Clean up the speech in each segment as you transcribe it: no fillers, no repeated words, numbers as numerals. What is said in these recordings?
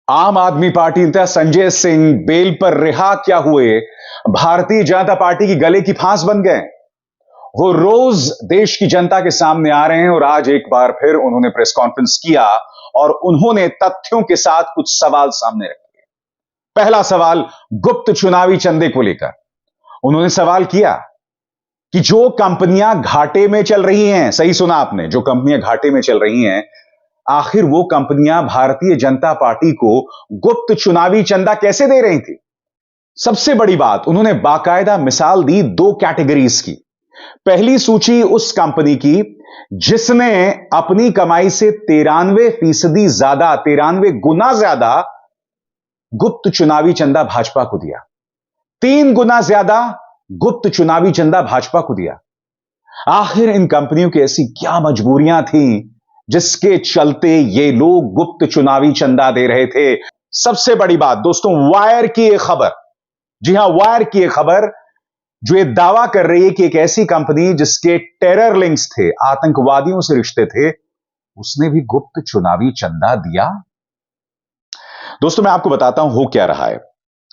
आम आदमी पार्टी नेता संजय सिंह बेल पर रिहा क्या हुए, भारतीय जनता पार्टी की गले की फांस बन गए। वो रोज देश की जनता के सामने आ रहे हैं और आज एक बार फिर उन्होंने प्रेस कॉन्फ्रेंस किया और उन्होंने तथ्यों के साथ कुछ सवाल सामने रखे। पहला सवाल गुप्त चुनावी चंदे को लेकर उन्होंने सवाल किया कि जो कंपनियां घाटे में चल रही हैं, सही सुना आपने, जो कंपनियां घाटे में चल रही हैं, आखिर वो कंपनियां भारतीय जनता पार्टी को गुप्त चुनावी चंदा कैसे दे रही थी। सबसे बड़ी बात, उन्होंने बाकायदा मिसाल दी दो कैटेगरीज की। पहली सूची उस कंपनी की जिसने अपनी कमाई से 93% ज्यादा, 93 गुना ज्यादा गुप्त चुनावी चंदा भाजपा को दिया। 3 गुना ज्यादा गुप्त चुनावी चंदा भाजपा को दिया। आखिर इन कंपनियों की ऐसी क्या मजबूरियां थीं जिसके चलते ये लोग गुप्त चुनावी चंदा दे रहे थे। सबसे बड़ी बात दोस्तों, वायर की एक खबर, जी हां, वायर की एक खबर जो ये दावा कर रही है कि एक ऐसी कंपनी जिसके टेरर लिंक्स थे, आतंकवादियों से रिश्ते थे, उसने भी गुप्त चुनावी चंदा दिया। दोस्तों मैं आपको बताता हूं हो क्या रहा है।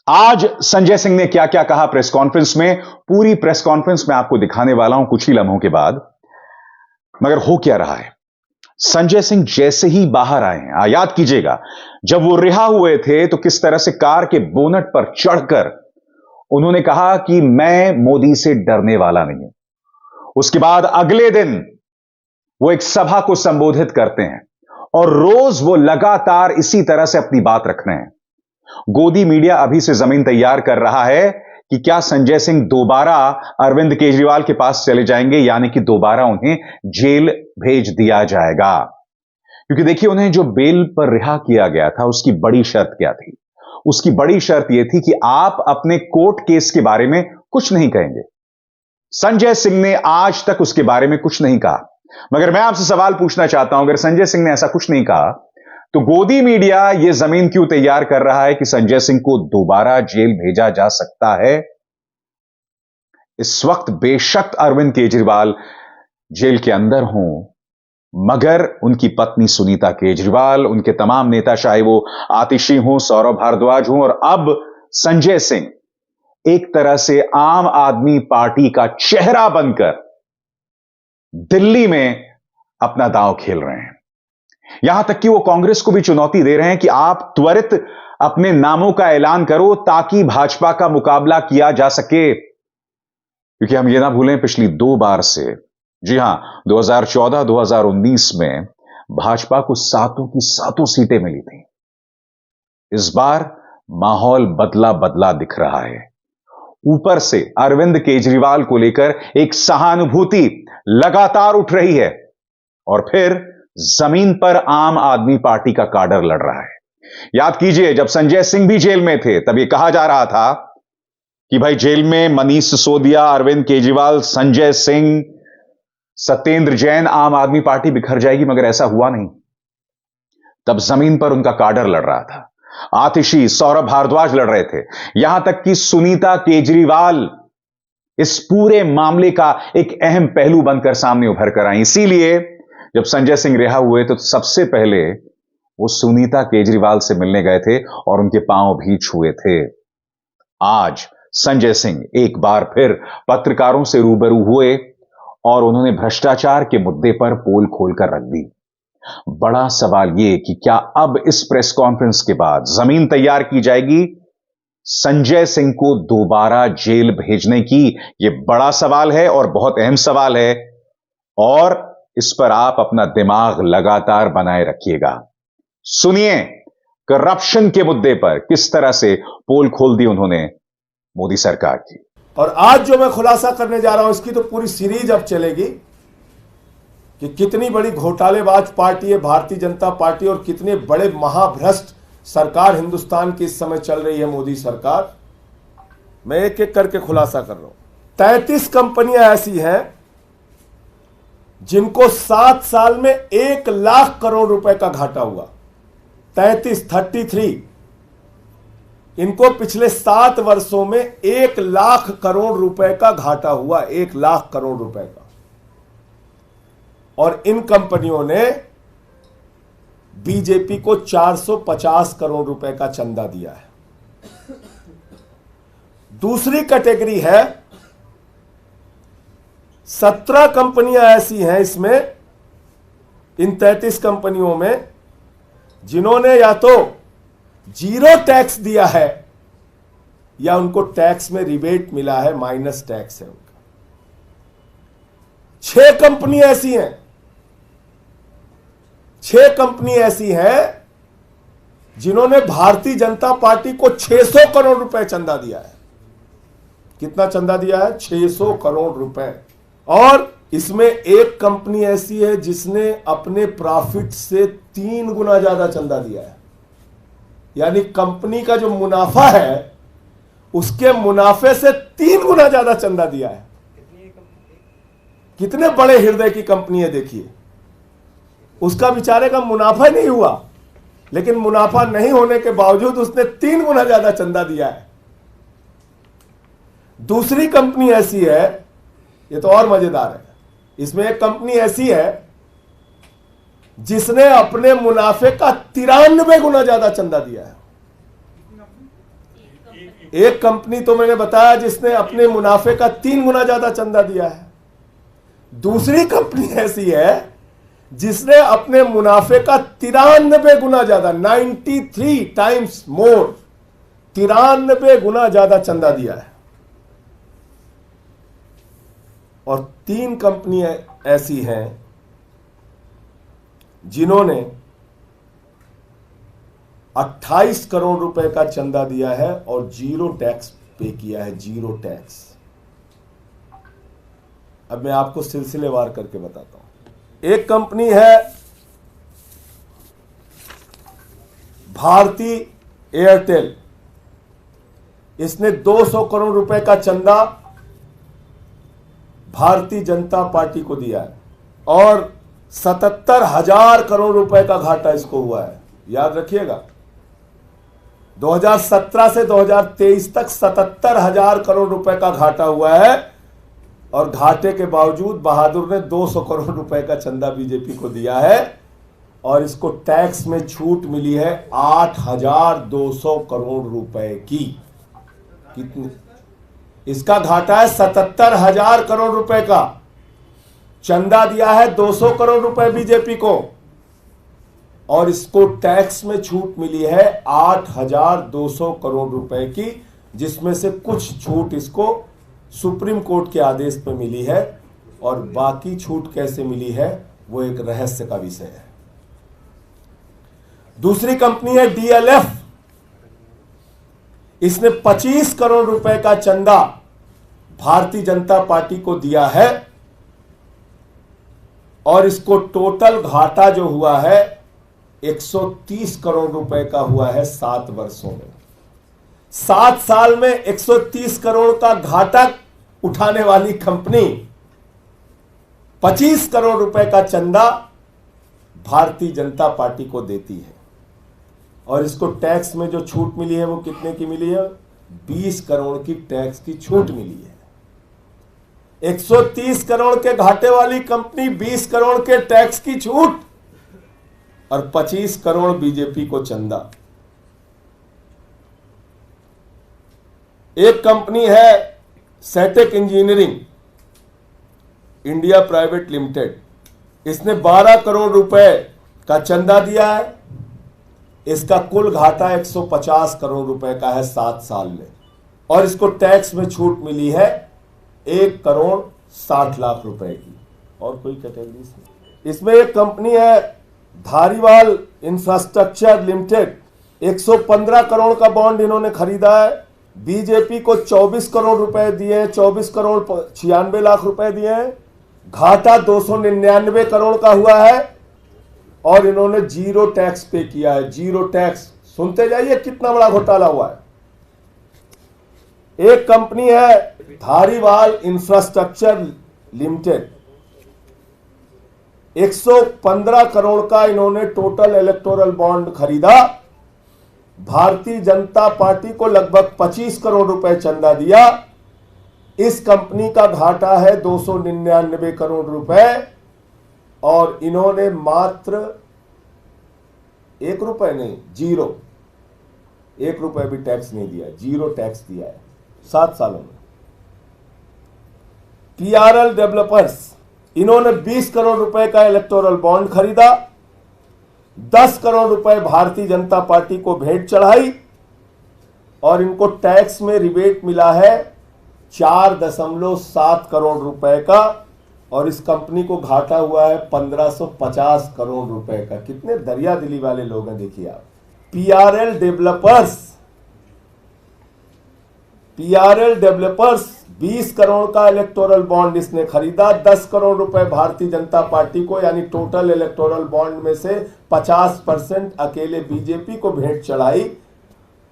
आज संजय सिंह ने क्या क्या कहा प्रेस कॉन्फ्रेंस में, पूरी प्रेस कॉन्फ्रेंस में आपको दिखाने वाला हूं कुछ ही लम्हों के बाद। मगर हो क्या रहा है, संजय सिंह जैसे ही बाहर आए हैं, याद कीजिएगा जब वो रिहा हुए थे तो किस तरह से कार के बोनट पर चढ़कर उन्होंने कहा कि मैं मोदी से डरने वाला नहीं हूं। उसके बाद अगले दिन वो एक सभा को संबोधित करते हैं और रोज वो लगातार इसी तरह से अपनी बात रख रहे हैं। गोदी मीडिया अभी से जमीन तैयार कर रहा है कि क्या संजय सिंह दोबारा अरविंद केजरीवाल के पास चले जाएंगे, यानी कि दोबारा उन्हें जेल भेज दिया जाएगा। क्योंकि देखिए, उन्हें जो बेल पर रिहा किया गया था उसकी बड़ी शर्त क्या थी? उसकी बड़ी शर्त यह थी कि आप अपने कोर्ट केस के बारे में कुछ नहीं कहेंगे। संजय सिंह ने आज तक उसके बारे में कुछ नहीं कहा। मगर मैं आपसे सवाल पूछना चाहता हूं, अगर संजय सिंह ने ऐसा कुछ नहीं कहा तो गोदी मीडिया यह जमीन क्यों तैयार कर रहा है कि संजय सिंह को दोबारा जेल भेजा जा सकता है? इस वक्त बेशक अरविंद केजरीवाल जेल के अंदर हों, मगर उनकी पत्नी सुनीता केजरीवाल, उनके तमाम नेता, चाहे वो आतिशी हों, सौरभ भारद्वाज हों, और अब संजय सिंह एक तरह से आम आदमी पार्टी का चेहरा बनकर दिल्ली में अपना दांव खेल रहे हैं। यहां तक कि वो कांग्रेस को भी चुनौती दे रहे हैं कि आप त्वरित अपने नामों का ऐलान करो ताकि भाजपा का मुकाबला किया जा सके। क्योंकि हम ये ना भूलें, पिछली 2 बार से, जी हां, 2014-2019 में भाजपा को 7 की 7 सीटें मिली थी। इस बार माहौल बदला बदला दिख रहा है। ऊपर से अरविंद केजरीवाल को लेकर एक सहानुभूति लगातार उठ रही है और फिर जमीन पर आम आदमी पार्टी का काडर लड़ रहा है। याद कीजिए, जब संजय सिंह भी जेल में थे तब यह कहा जा रहा था कि भाई जेल में मनीष सिसोदिया, अरविंद केजरीवाल, संजय सिंह, सत्येंद्र जैन, आम आदमी पार्टी बिखर जाएगी, मगर ऐसा हुआ नहीं। तब जमीन पर उनका काडर लड़ रहा था। आतिशी, सौरभ भारद्वाज लड़ रहे थे, यहां तक कि सुनीता केजरीवाल इस पूरे मामले का एक अहम पहलू बनकर सामने उभर कर आई। इसीलिए जब संजय सिंह रिहा हुए तो सबसे पहले वो सुनीता केजरीवाल से मिलने गए थे और उनके पांव भी छुए थे। आज संजय सिंह एक बार फिर पत्रकारों से रूबरू हुए और उन्होंने भ्रष्टाचार के मुद्दे पर पोल खोलकर रख दी। बड़ा सवाल यह कि क्या अब इस प्रेस कॉन्फ्रेंस के बाद जमीन तैयार की जाएगी संजय सिंह को दोबारा जेल भेजने की? यह बड़ा सवाल है और बहुत अहम सवाल है, और इस पर आप अपना दिमाग लगातार बनाए रखिएगा। सुनिए करप्शन के मुद्दे पर किस तरह से पोल खोल दी उन्होंने मोदी सरकार की। और आज जो मैं खुलासा करने जा रहा हूं, इसकी तो पूरी सीरीज अब चलेगी कि कितनी बड़ी घोटालेबाज पार्टी है भारतीय जनता पार्टी और कितने बड़े महाभ्रष्ट सरकार हिंदुस्तान की इस समय चल रही है मोदी सरकार। मैं एक एक करके खुलासा कर रहा हूं। 33 कंपनियां ऐसी हैं जिनको 7 साल में 1 लाख करोड़ रुपए का घाटा हुआ। 33 इनको पिछले 7 वर्षों में 1 लाख करोड़ रुपए का घाटा हुआ, 1 लाख करोड़ रुपए का। और इन कंपनियों ने बीजेपी को 450 करोड़ रुपए का चंदा दिया है। दूसरी कैटेगरी है 17 कंपनियां ऐसी हैं इसमें, इन 33 कंपनियों में, जिन्होंने या तो जीरो टैक्स दिया है या उनको टैक्स में रिबेट मिला है, माइनस टैक्स है उनका। 6 कंपनी ऐसी हैं, 6 कंपनी ऐसी हैं जिन्होंने भारतीय जनता पार्टी को 600 करोड़ रुपए चंदा दिया है। कितना चंदा दिया है? 600 करोड़ रुपए। और इसमें एक कंपनी ऐसी है जिसने अपने प्रॉफिट से 3 गुना ज्यादा चंदा दिया है। यानी कंपनी का जो मुनाफा है उसके मुनाफे से 3 गुना ज्यादा चंदा दिया है। कितने बड़े हृदय की कंपनी है देखिए। उसका बेचारे का मुनाफा नहीं हुआ, लेकिन मुनाफा नहीं होने के बावजूद उसने 3 गुना ज्यादा चंदा दिया है। दूसरी कंपनी ऐसी है, ये तो और मजेदार है, इसमें एक कंपनी ऐसी है जिसने अपने मुनाफे का 93 गुना ज्यादा चंदा दिया है। एक कंपनी तो मैंने बताया जिसने अपने मुनाफे का 3 गुना ज्यादा चंदा दिया है। दूसरी कंपनी ऐसी है जिसने अपने मुनाफे का 93 गुना ज्यादा, 93 टाइम्स मोर, 93 गुना ज्यादा चंदा दिया है। और 3 कंपनियां ऐसी हैं जिन्होंने 28 करोड़ रुपए का चंदा दिया है और जीरो टैक्स पे किया है, जीरो टैक्स। अब मैं आपको सिलसिलेवार करके बताता हूं। एक कंपनी है भारती एयरटेल, इसने 200 करोड़ रुपए का चंदा भारतीय जनता पार्टी को दिया है और 77,000 करोड़ रुपए का घाटा इसको हुआ है। याद रखिएगा, 2017 से 2023 तक 77,000 करोड़ रुपए का घाटा हुआ है और घाटे के बावजूद बहादुर ने 200 करोड़ रुपए का चंदा बीजेपी को दिया है और इसको टैक्स में छूट मिली है 8,200 करोड़ रुपए की। कितनी? इसका घाटा है 77,000 करोड़ रुपए का, चंदा दिया है 200 करोड़ रुपए बीजेपी को और इसको टैक्स में छूट मिली है 8,200 करोड़ रुपए की, जिसमें से कुछ छूट इसको सुप्रीम कोर्ट के आदेश पे मिली है और बाकी छूट कैसे मिली है वो एक रहस्य का विषय है। दूसरी कंपनी है डीएलएफ, इसने 25 करोड़ रुपए का चंदा भारतीय जनता पार्टी को दिया है और इसको टोटल घाटा जो हुआ है 130 करोड़ रुपए का हुआ है 7 वर्षों में। 7 साल में 130 करोड़ का घाटा उठाने वाली कंपनी 25 करोड़ रुपए का चंदा भारतीय जनता पार्टी को देती है और इसको टैक्स में जो छूट मिली है वो कितने की मिली है? 20 करोड़ की टैक्स की छूट मिली है। 130 करोड़ के घाटे वाली कंपनी 20 करोड़ के टैक्स की छूट और 25 करोड़ बीजेपी को चंदा। एक कंपनी है सेटेक इंजीनियरिंग इंडिया प्राइवेट लिमिटेड, इसने 12 करोड़ रुपए का चंदा दिया है। इसका कुल घाटा 150 करोड़ रुपए का है 7 साल में और इसको टैक्स में छूट मिली है 1 करोड़ 60 लाख रुपए की। और कोई कैटेगरी इसमें एक कंपनी है धारीवाल इंफ्रास्ट्रक्चर लिमिटेड, 115 करोड़ का बॉन्ड इन्होंने खरीदा है। बीजेपी को 24 करोड़ रुपए दिए, 24 करोड़ 96 लाख रुपए दिए हैं। घाटा 299 करोड़ का हुआ है और इन्होंने जीरो टैक्स पे किया है। जीरो टैक्स, सुनते जाइए कितना बड़ा घोटाला हुआ है। एक कंपनी है धारीवाल इंफ्रास्ट्रक्चर लिमिटेड, 115 करोड़ का इन्होंने टोटल इलेक्टोरल बॉन्ड खरीदा। भारतीय जनता पार्टी को लगभग 25 करोड़ रुपए चंदा दिया। इस कंपनी का घाटा है 299 करोड़ रुपए और इन्होंने मात्र ₹1 नहीं, 0, ₹1 भी टैक्स नहीं दिया, 0 टैक्स दिया है 7 सालों में। PRL डेवलपर्स, इन्होंने 20 करोड़ रुपए का इलेक्टोरल बॉन्ड खरीदा, 10 करोड़ रुपए भारतीय जनता पार्टी को भेंट चढ़ाई और इनको टैक्स में रिबेट मिला है 4.7 करोड़ रुपए का, और इस कंपनी को घाटा हुआ है 1550 करोड़ रुपए का। कितने दरिया दिली वाले लोग हैं देखिए आप। PRL डेवलपर्स 20 करोड़ का इलेक्टोरल बॉन्ड इसने खरीदा, 10 करोड़ रुपए भारतीय जनता पार्टी को, यानी टोटल इलेक्टोरल बॉन्ड में से 50% अकेले बीजेपी को भेंट चढ़ाई,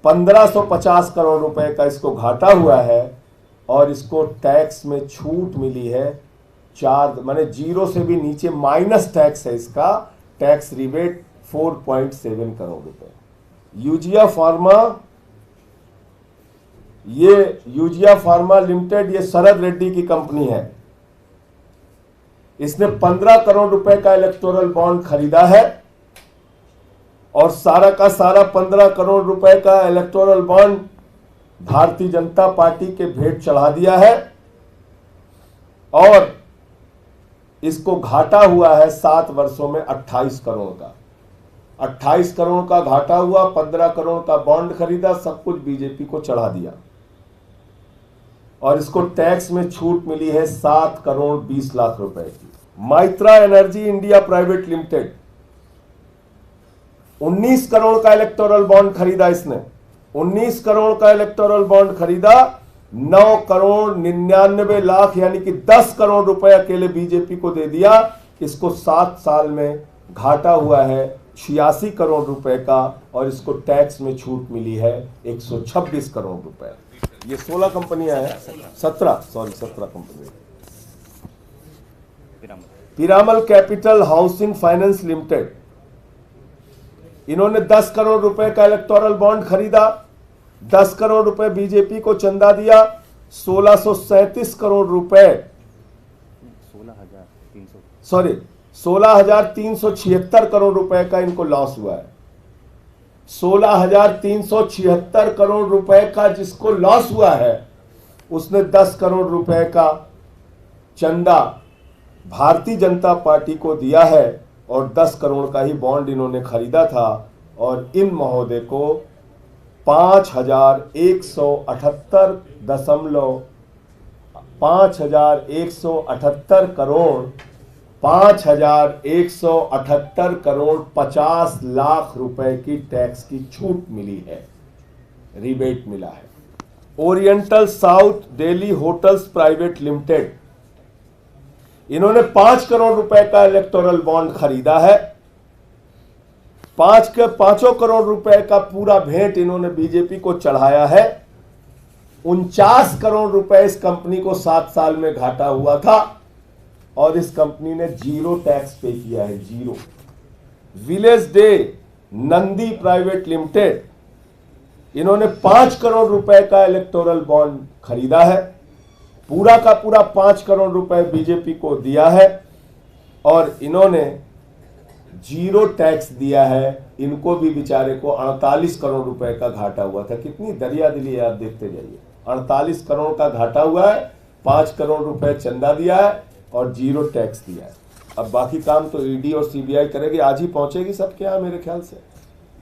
1550 करोड़ रुपए का इसको घाटा हुआ है और इसको टैक्स में छूट मिली है 4, माने 0 से भी नीचे माइनस टैक्स है इसका, टैक्स रिबेट 4.7 करोड़ रुपए। यूजिया फार्मा लिमिटेड, ये शरद रेड्डी की कंपनी है, इसने 15 करोड़ रुपए का इलेक्टोरल बॉन्ड खरीदा है और सारा का सारा 15 करोड़ रुपए का electoral bond Bharatiya Janata party के भेंट चढ़ा दिया है और इसको घाटा हुआ है 7 वर्षों में 28 करोड़ का। 28 करोड़ का घाटा हुआ, 15 करोड़ का बॉन्ड खरीदा, सब कुछ बीजेपी को चढ़ा दिया और इसको टैक्स में छूट मिली है 7 करोड़ 20 लाख रुपए की। Maitra energy India private limited, 19 crore का इलेक्टोरल बॉन्ड खरीदा इसने, 19 करोड़ का इलेक्टोरल बॉन्ड खरीदा, 9 करोड़ 99 लाख यानी कि 10 करोड़ रुपए अकेले बीजेपी को दे दिया। इसको 7 साल में घाटा हुआ है 86 करोड़ रुपए का और इसको टैक्स में छूट मिली है 126 करोड़ रुपए। ये 16 कंपनियां हैं, 17 company. Piramal capital housing finance limited, इन्होंने 10 करोड़ रुपए का इलेक्टोरल बॉन्ड खरीदा, 10 करोड़ रुपए बीजेपी को चंदा दिया, 1637 करोड़ रुपए 16,376 करोड़ रुपए का इनको लॉस हुआ है। 16,376 करोड़ रुपए का जिसको लॉस हुआ है उसने 10 करोड़ रुपए का चंदा भारतीय जनता पार्टी को दिया है और 10 करोड़ का ही बॉन्ड इन्होंने खरीदा था और इन महोदय को 5,178 करोड़ 50 लाख रुपए की टैक्स की छूट मिली है, रिबेट मिला है। Oriental south Delhi hotels private limited, इन्होंने 5 करोड़ रुपए का इलेक्टोरल बॉन्ड खरीदा है, 5 करोड़ रुपए का पूरा भेंट इन्होंने बीजेपी को चढ़ाया है। 49 करोड़ रुपए इस कंपनी को 7 साल में घाटा हुआ था और इस कंपनी ने 0 टैक्स पे किया है, 0। Village day Nandi private limited, इन्होंने 5 करोड़ रुपए का इलेक्टोरल बॉन्ड खरीदा है, पूरा का पूरा 5 करोड़ रुपए बीजेपी को दिया है और इन्होंने 0 टैक्स दिया है। इनको भी बेचारे को 48 करोड़ रुपए का घाटा हुआ था। कितनी दरिया दिली है आप देखते जाइए। 48 करोड़ का घाटा हुआ है, 5 करोड़ रुपए चंदा दिया है और 0 टैक्स दिया है। अब बाकी काम तो ईडी और सीबीआई करेगी, आज ही पहुंचेगी सबके यहाँ, मेरे ख्याल से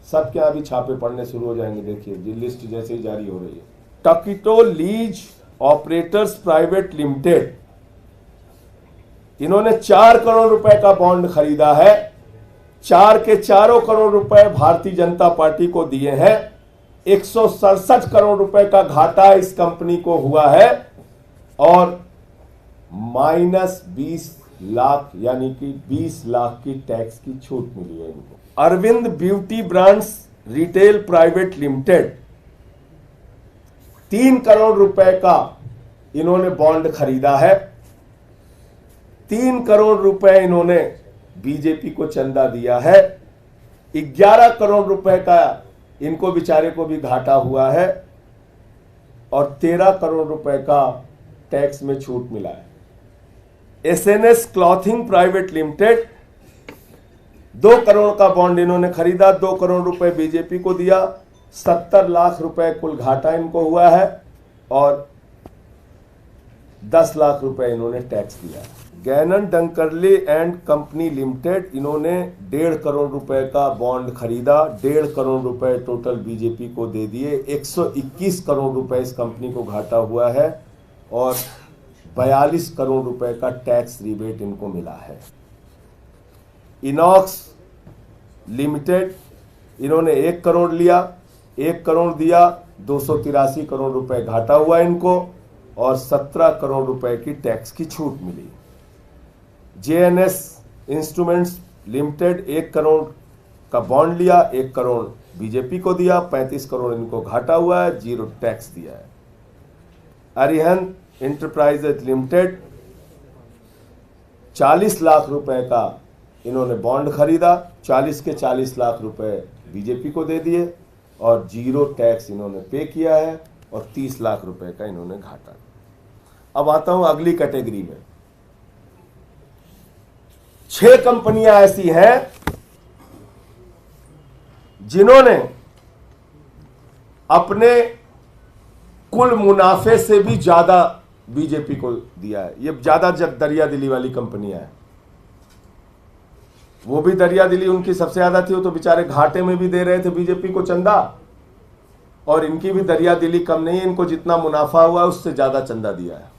सबके यहाँ भी छापे पड़ने शुरू हो जाएंगे। देखिए जी लिस्ट जैसे ही जारी हो रही है। टकीटो लीज ऑपरेटर्स प्राइवेट लिमिटेड, इन्होंने 4 करोड़ रुपए का बॉन्ड खरीदा है, 4 के 4 करोड़ रुपए भारतीय जनता पार्टी को दिए हैं। 167 करोड़ रुपए का घाटा इस कंपनी को हुआ है और -20 लाख यानी कि 20 लाख की टैक्स की छूट मिली है इनको। Arvind beauty brands retail private limited, 3 crore रुपए का इन्होंने बॉन्ड खरीदा है, 3 करोड़ रुपए इन्होंने बीजेपी को चंदा दिया है, 11 करोड़ रुपए का इनको बेचारे को भी घाटा हुआ है और 13 करोड़ रुपए का टैक्स में छूट मिला है। SNS clothing private limited, 2 crore का बॉन्ड इन्होंने खरीदा, 2 करोड़ रुपए बीजेपी को दिया, 70 लाख रुपए कुल घाटा इनको हुआ है और 10 लाख रुपए इन्होंने टैक्स दिया। गैनन डंकरले एंड कंपनी लिमिटेड, इन्होंने 1.5 करोड़ रुपए का बॉन्ड खरीदा, 1.5 करोड़ रुपए टोटल बीजेपी को दे दिए, 121 करोड़ रुपए इस कंपनी को घाटा हुआ है और 42 करोड़ रुपए का टैक्स रिबेट इनको मिला है। इनॉक्स लिमिटेड, इन्होंने 1 करोड़ लिया, 1 करोड़ दिया, 283 करोड़ रुपए घाटा हुआ इनको और 17 करोड़ रुपए की टैक्स की छूट मिली। जेएनएस इंस्ट्रूमेंट्स लिमिटेड 1 करोड़ का बॉन्ड लिया, 1 करोड़ बीजेपी को दिया, 35 करोड़ इनको घाटा हुआ है, 0 टैक्स दिया है। अरिहंत इंटरप्राइजेज लिमिटेड 40 लाख रुपए का इन्होंने बॉन्ड खरीदा, 40 के 40 लाख रुपए बीजेपी को दे दिए और 0 टैक्स इन्होंने पे किया है और 30 लाख रुपए का इन्होंने घाटा। अब आता हूं अगली कैटेगरी में। 6 कंपनियां ऐसी हैं जिन्होंने अपने कुल मुनाफे से भी ज्यादा बीजेपी को दिया है। ये ज्यादा दरिया दिली वाली कंपनियां हैं। वो भी दरिया दिली उनकी सबसे ज्यादा थी, वो तो बेचारे घाटे में भी दे रहे थे बीजेपी को चंदा, और इनकी भी दरिया दिली कम नहीं है, इनको जितना मुनाफा हुआ उससे ज्यादा चंदा दिया है।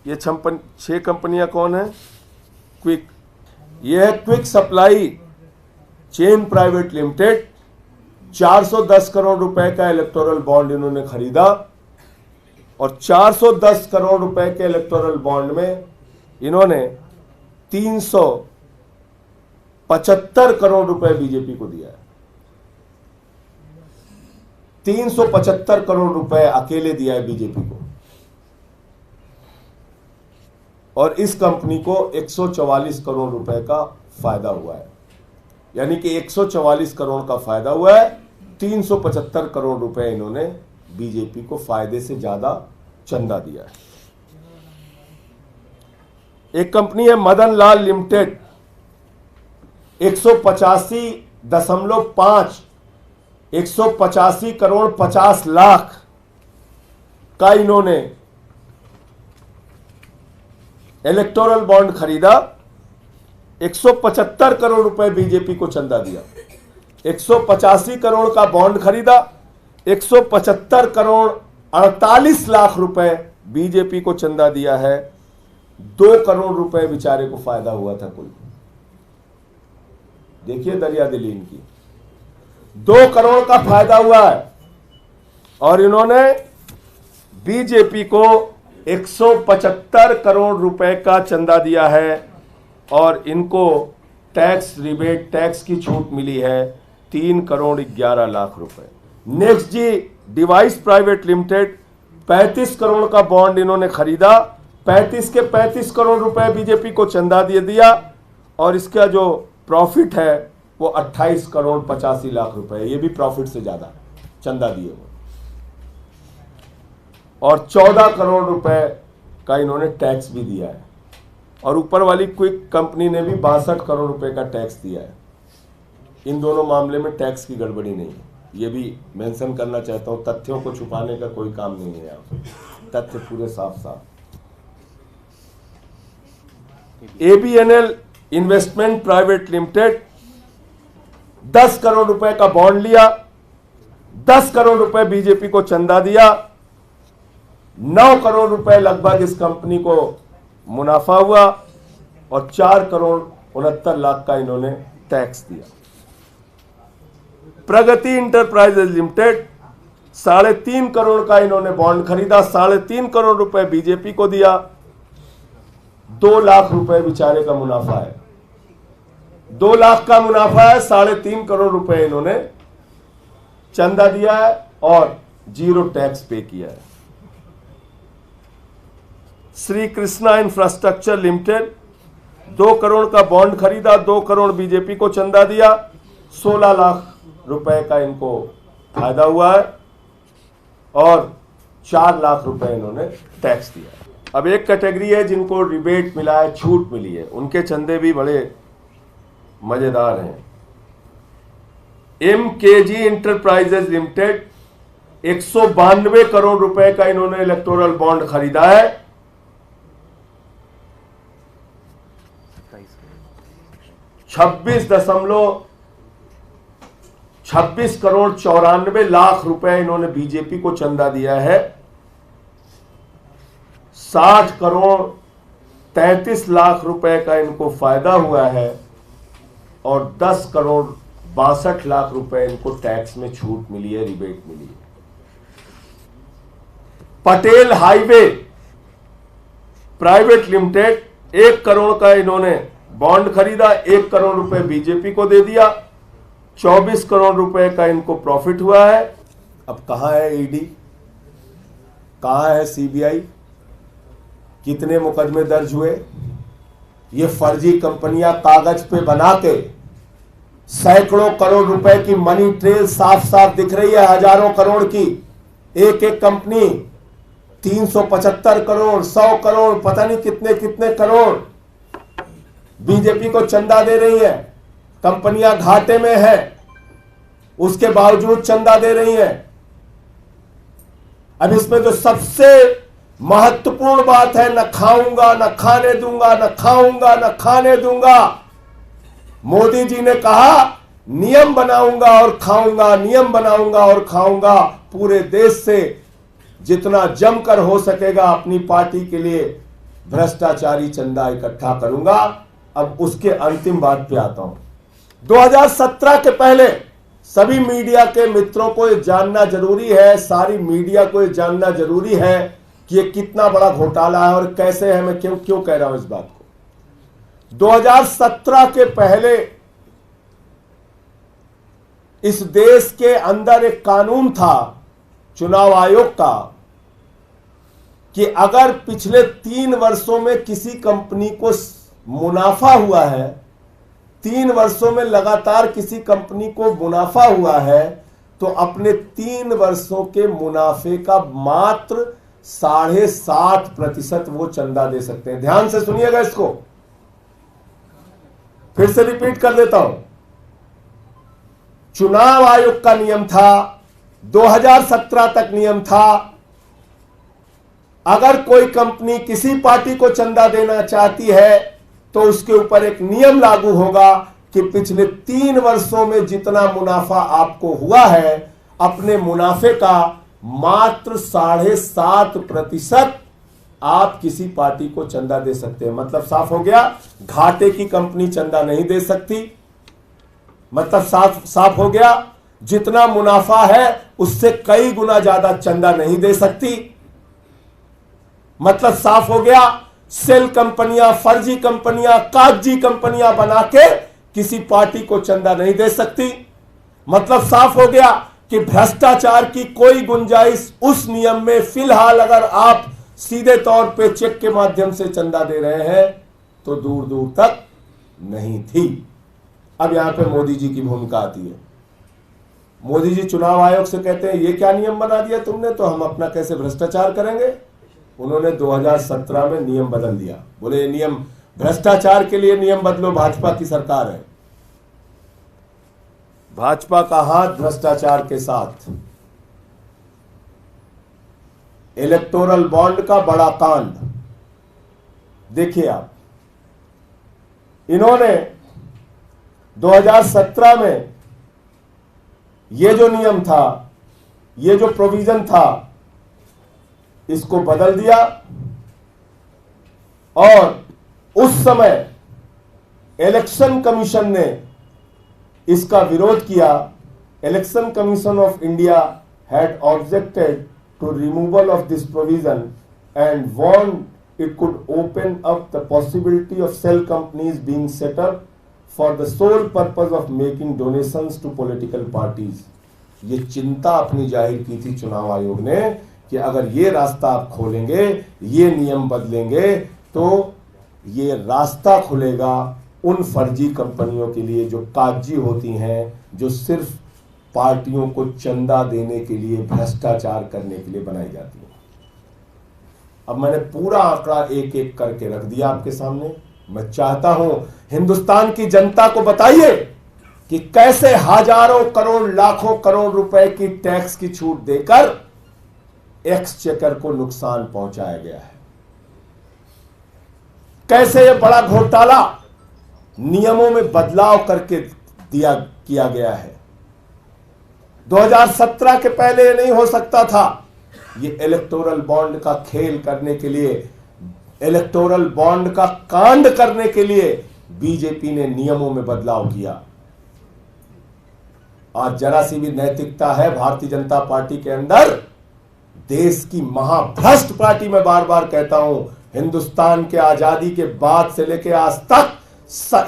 ये 6 कंपनियां कौन है? क्विक, ये है quick supply chain private limited, 410 crore रुपए का इलेक्टोरल बॉन्ड इन्होंने खरीदा और 410 करोड़ रुपए के इलेक्टोरल बॉन्ड में इन्होंने 375 करोड़ रुपए बीजेपी को दिया है। 375 करोड़ रुपए अकेले दिया है बीजेपी को और इस कंपनी को 144 करोड़ रुपए का फायदा हुआ है। यानी कि 144 करोड़ का फायदा हुआ है, 375 करोड़ रुपए इन्होंने बीजेपी को फायदे से ज्यादा चंदा दिया है। एक कंपनी है मदन लाल लिमिटेड, 185 करोड़ 50 लाख का इन्होंने इलेक्टोरल बॉन्ड खरीदा, 175 करोड़ रुपए बीजेपी को चंदा दिया। 185 करोड़ का बॉन्ड खरीदा, 175 करोड़ 48 लाख रुपए बीजेपी को चंदा दिया है, 2 करोड़ रुपए बेचारे को फायदा हुआ था कुल। देखिए दरिया दिली इनकी, 2 करोड़ का फायदा हुआ है और इन्होंने बीजेपी को 175 करोड़ रुपए का चंदा दिया है और इनको टैक्स रिबेट, टैक्स की छूट मिली है 3 करोड़ 11 लाख रुपए। नेक्स्ट जी डिवाइस प्राइवेट लिमिटेड, 35 करोड़ का बॉन्ड इन्होंने खरीदा, 35 के 35 करोड़ रुपए बीजेपी को चंदा दे दिया और इसका जो प्रॉफिट है वो 28 करोड़ 85 लाख रुपए, ये भी प्रॉफिट से ज्यादा चंदा दिए वो, और 14 करोड़ रुपए का इन्होंने टैक्स भी दिया है और ऊपर वाली क्विक कंपनी ने भी 62 करोड़ रुपए का टैक्स दिया है। इन दोनों मामले में टैक्स की गड़बड़ी नहीं है, ये भी मेंशन करना चाहता हूं। तथ्यों को छुपाने का कोई काम नहीं है, यहाँ तथ्य पूरे साफ साफ। एबीएनएल इन्वेस्टमेंट प्राइवेट लिमिटेड, 10 करोड़ रुपए का बॉन्ड लिया, 10 करोड़ रुपए बीजेपी को चंदा दिया, 9 करोड़ रुपए लगभग इस कंपनी को मुनाफा हुआ और 4 करोड़ 69 लाख का इन्होंने टैक्स दिया। प्रगति इंटरप्राइजेज लिमिटेड, 3.5 करोड़ का इन्होंने बॉन्ड खरीदा, 3.5 करोड़ रुपए बीजेपी को दिया, 2 लाख रुपए बेचारे का मुनाफा है। 2 लाख का मुनाफा है, 3.5 करोड़ रुपए इन्होंने चंदा दिया है और 0 टैक्स पे किया है। श्री कृष्णा इंफ्रास्ट्रक्चर लिमिटेड, 2 करोड़ का बॉन्ड खरीदा, 2 करोड़ बीजेपी को चंदा दिया, 16 लाख रुपए का इनको फायदा हुआ है और 4 लाख रुपए इन्होंने टैक्स दिया। अब एक कैटेगरी है जिनको रिबेट मिला है, छूट मिली है, उनके चंदे भी बड़े मजेदार हैं। MKG इंटरप्राइजेज लिमिटेड 192 करोड़ रुपए का इन्होंने इलेक्टोरल बॉन्ड खरीदा है। 26 करोड़ 94 लाख रुपए इन्होंने बीजेपी को चंदा दिया है। 60 करोड़ 33 लाख रुपए का इनको फायदा हुआ है और 10 करोड़ 62 लाख रुपए इनको टैक्स में छूट मिली है, रिबेट मिली है। Patel highway private limited 1 crore का इन्होंने बॉन्ड खरीदा, 1 करोड़ रुपए बीजेपी को दे दिया, 24 करोड़ रुपए का इनको प्रॉफिट हुआ है। अब कहां है ईडी, कहां है सीबीआई, कितने मुकदमे दर्ज हुए? ये फर्जी कंपनियां कागज पे बना के सैकड़ों करोड़ रुपए की मनी ट्रेल साफ साफ दिख रही है, हजारों करोड़ की। एक एक कंपनी 375 करोड़ 100 करोड़ पता नहीं कितने कितने करोड़ बीजेपी को चंदा दे रही है। कंपनियां घाटे में है, उसके बावजूद चंदा दे रही है। अब इसमें जो सबसे महत्वपूर्ण बात है, न खाऊंगा न खाने दूंगा, न खाऊंगा न खाने दूंगा। मोदी जी ने कहा नियम बनाऊंगा और खाऊंगा, नियम बनाऊंगा और खाऊंगा। पूरे देश से जितना जमकर हो सकेगा अपनी पार्टी के लिए भ्रष्टाचारी चंदा इकट्ठा करूंगा। अब उसके अंतिम बात पे आता हूं। 2017 के पहले सभी मीडिया के मित्रों को यह जानना जरूरी है, सारी मीडिया को यह जानना जरूरी है कि ये कितना बड़ा घोटाला है और कैसे है। मैं क्यों कह रहा हूं इस बात को। 2017 के पहले इस देश के अंदर एक कानून था चुनाव आयोग का कि अगर पिछले 3 वर्षों में किसी कंपनी को मुनाफा हुआ है, 3 वर्षों में लगातार किसी कंपनी को मुनाफा हुआ है, तो अपने 3 वर्षों के मुनाफे का मात्र 7.5% वो चंदा दे सकते हैं। ध्यान से सुनिएगा इसको, फिर से रिपीट कर देता हूं। चुनाव आयोग का नियम था, 2017 तक नियम था, अगर कोई कंपनी किसी पार्टी को चंदा देना चाहती है तो उसके ऊपर एक नियम लागू होगा कि पिछले 3 वर्षों में जितना मुनाफा आपको हुआ है, अपने मुनाफे का मात्र 7.5% आप किसी पार्टी को चंदा दे सकते हैं। मतलब साफ हो गया, घाटे की कंपनी चंदा नहीं दे सकती। मतलब साफ हो गया, जितना मुनाफा है उससे कई गुना ज्यादा चंदा नहीं दे सकती। मतलब साफ हो गया, सेल कंपनियां, फर्जी कंपनियां, कागजी कंपनियां बना के किसी पार्टी को चंदा नहीं दे सकती। मतलब साफ हो गया कि भ्रष्टाचार की कोई गुंजाइश उस नियम में फिलहाल अगर आप सीधे तौर पे चेक के माध्यम से चंदा दे रहे हैं तो दूर दूर तक नहीं थी। अब यहां पे मोदी जी की भूमिका आती है। मोदी जी चुनाव आयोग से कहते हैं ये क्या नियम बना दिया तुमने, तो हम अपना कैसे भ्रष्टाचार करेंगे। उन्होंने 2017 में नियम बदल दिया। बोले ये नियम भ्रष्टाचार के लिए नियम बदलो, भाजपा की सरकार है। भाजपा का हाथ भ्रष्टाचार के साथ। इलेक्टोरल बॉन्ड का बड़ा कांड देखिए आप। इन्होंने 2017 में ये जो नियम था, ये जो प्रोविजन था, इसको बदल दिया और उस समय इलेक्शन कमीशन ने इसका विरोध किया। Election commission of India had objected to removal of this provision and warned it could open up the possibility of shell companies being set up for the sole purpose of making donations to political parties. ये चिंता अपनी जाहिर की थी चुनाव आयोग ने कि अगर ये रास्ता आप खोलेंगे, ये नियम बदलेंगे, तो ये रास्ता खुलेगा उन फर्जी कंपनियों के लिए जो कागजी होती हैं, जो सिर्फ पार्टियों को चंदा देने के लिए, भ्रष्टाचार करने के लिए बनाई जाती है। अब मैंने पूरा आंकड़ा एक एक करके रख दिया आपके सामने। मैं चाहता हूं हिंदुस्तान की जनता को बताइए कि कैसे हजारों करोड़ लाखों करोड़ रुपए की टैक्स की छूट देकर एक्सचेकर को नुकसान पहुंचाया गया है। कैसे यह बड़ा घोटाला नियमों में बदलाव करके किया गया है। 2017 के पहले यह नहीं हो सकता था। ये इलेक्टोरल बॉन्ड का खेल करने के लिए, इलेक्टोरल बॉन्ड का कांड करने के लिए बीजेपी ने नियमों में बदलाव किया। आज जरा सी भी नैतिकता है भारतीय जनता पार्टी के अंदर, देश की महाभ्रष्ट पार्टी, मैं बार बार कहता हूं, हिंदुस्तान के आजादी के बाद से लेकर आज तक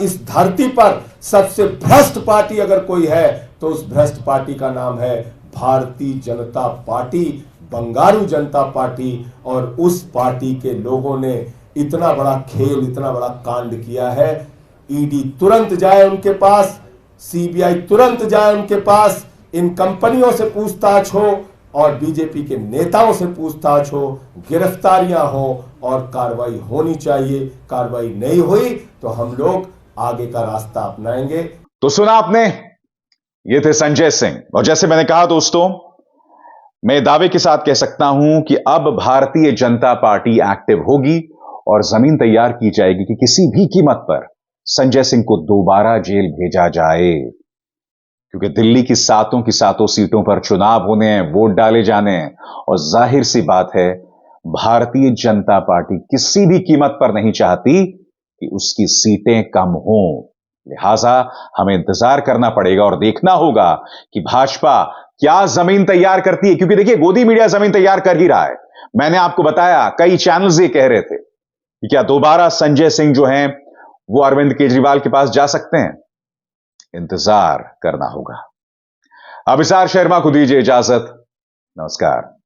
इस धरती पर सबसे भ्रष्ट पार्टी अगर कोई है तो उस भ्रष्ट पार्टी का नाम है भारतीय जनता पार्टी, बंगारू जनता पार्टी। और उस पार्टी के लोगों ने इतना बड़ा खेल, इतना बड़ा कांड किया है। ईडी तुरंत जाए उनके पास, सीबीआई तुरंत जाए उनके पास, इन कंपनियों से पूछताछ हो और बीजेपी के नेताओं से पूछताछ हो, गिरफ्तारियां हो और कार्रवाई होनी चाहिए। कार्रवाई नहीं हुई तो हम लोग आगे का रास्ता अपनाएंगे। तो सुना आपने, ये थे संजय सिंह। और जैसे मैंने कहा दोस्तों, मैं दावे के साथ कह सकता हूं कि अब भारतीय जनता पार्टी एक्टिव होगी और जमीन तैयार की जाएगी कि किसी भी कीमत पर संजय सिंह को दोबारा जेल भेजा जाए। क्योंकि दिल्ली की सातों सीटों पर चुनाव होने हैं, वोट डाले जाने हैं और जाहिर सी बात है भारतीय जनता पार्टी किसी भी कीमत पर नहीं चाहती कि उसकी सीटें कम हों। लिहाजा हमें इंतजार करना पड़ेगा और देखना होगा कि भाजपा क्या जमीन तैयार करती है। क्योंकि देखिए, गोदी मीडिया जमीन तैयार कर ही रहा है। मैंने आपको बताया, कई चैनल्स ये कह रहे थे कि क्या दोबारा संजय सिंह जो हैं वो अरविंद केजरीवाल के पास जा सकते हैं। इंतजार करना होगा। अभिसार शर्मा को दीजिए इजाजत। नमस्कार।